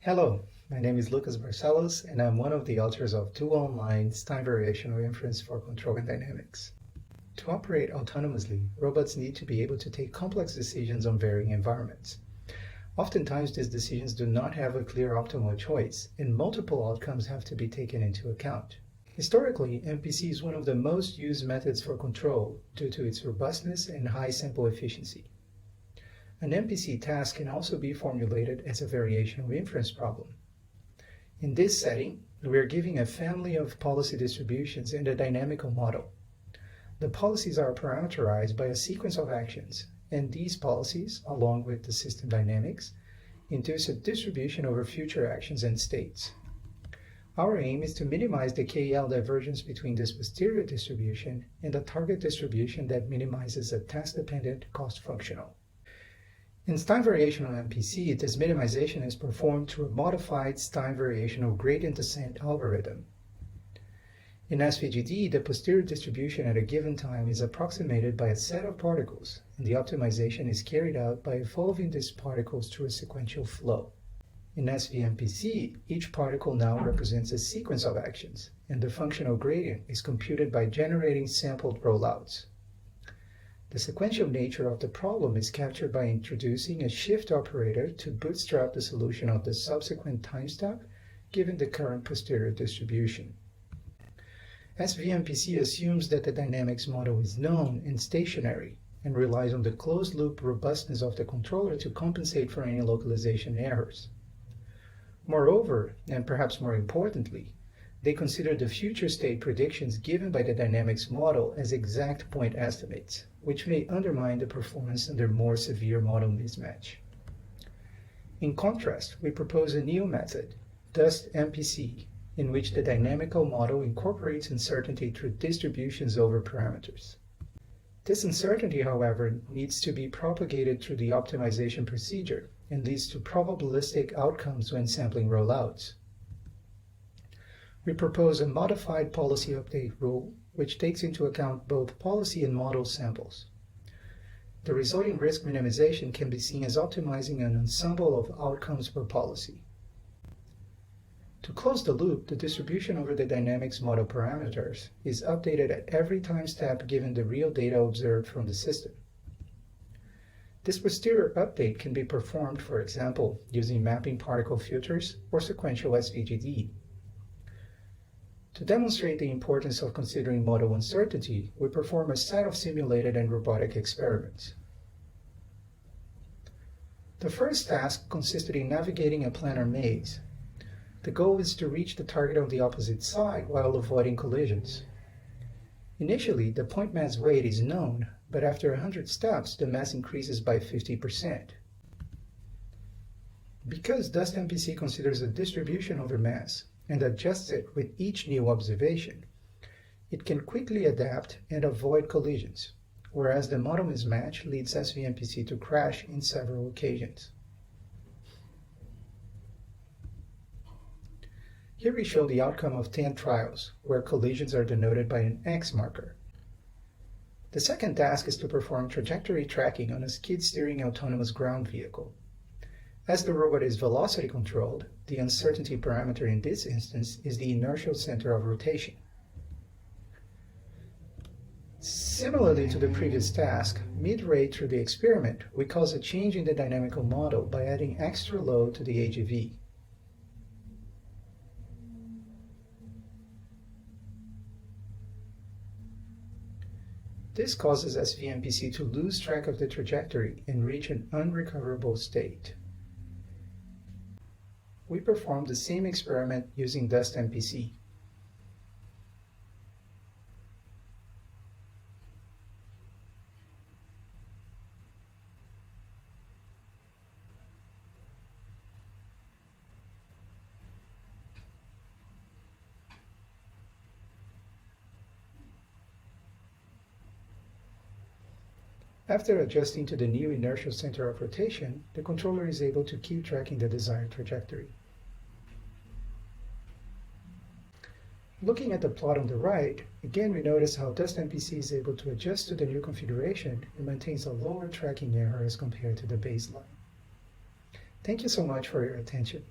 Hello, my name is Lucas Barcelos, and I'm one of the authors of two online time variational inference for controlling dynamics. To operate autonomously, robots need to be able to take complex decisions on varying environments. Oftentimes, these decisions do not have a clear optimal choice, and multiple outcomes have to be taken into account. Historically, MPC is one of the most used methods for control due to its robustness and high sample efficiency. An MPC task can also be formulated as a variational inference problem. In this setting, we are giving a family of policy distributions and a dynamical model. The policies are parameterized by a sequence of actions, and these policies, along with the system dynamics, induce a distribution over future actions and states. Our aim is to minimize the KL divergence between this posterior distribution and the target distribution that minimizes a task-dependent cost functional. In time variational MPC, this minimization is performed through a modified time variational gradient descent algorithm. In SVGD, the posterior distribution at a given time is approximated by a set of particles, and the optimization is carried out by evolving these particles through a sequential flow. In SVMPC, each particle now represents a sequence of actions, and the functional gradient is computed by generating sampled rollouts. The sequential nature of the problem is captured by introducing a shift operator to bootstrap the solution of the subsequent time step given the current posterior distribution. SVMPC assumes that the dynamics model is known and stationary and relies on the closed-loop robustness of the controller to compensate for any localization errors. Moreover, and perhaps more importantly, they consider the future state predictions given by the dynamics model as exact point estimates, which may undermine the performance under more severe model mismatch. In contrast, we propose a new method, DustMPC, in which the dynamical model incorporates uncertainty through distributions over parameters. This uncertainty, however, needs to be propagated through the optimization procedure and leads to probabilistic outcomes when sampling rollouts. We propose a modified policy update rule, which takes into account both policy and model samples. The resulting risk minimization can be seen as optimizing an ensemble of outcomes per policy. To close the loop, the distribution over the dynamics model parameters is updated at every time step given the real data observed from the system. This posterior update can be performed, for example, using mapping particle filters or sequential SVGD. To demonstrate the importance of considering model uncertainty, we perform a set of simulated and robotic experiments. The first task consisted in navigating a planar maze. The goal is to reach the target on the opposite side while avoiding collisions. Initially, the point mass weight is known, but after 100 steps, the mass increases by 50%. Because DustMPC considers a distribution over mass and adjusts it with each new observation, it can quickly adapt and avoid collisions, whereas the model mismatch leads SVMPC to crash in several occasions. Here we show the outcome of 10 trials, where collisions are denoted by an X marker. The second task is to perform trajectory tracking on a skid-steering autonomous ground vehicle. As the robot is velocity controlled, the uncertainty parameter in this instance is the inertial center of rotation. Similarly to the previous task, midway through the experiment, we cause a change in the dynamical model by adding extra load to the AGV. This causes SVMPC to lose track of the trajectory and reach an unrecoverable state. We performed the same experiment using DustMPC. After adjusting to the new inertial center of rotation, the controller is able to keep tracking the desired trajectory. Looking at the plot on the right, again we notice how DustMPC is able to adjust to the new configuration and maintains a lower tracking error as compared to the baseline. Thank you so much for your attention.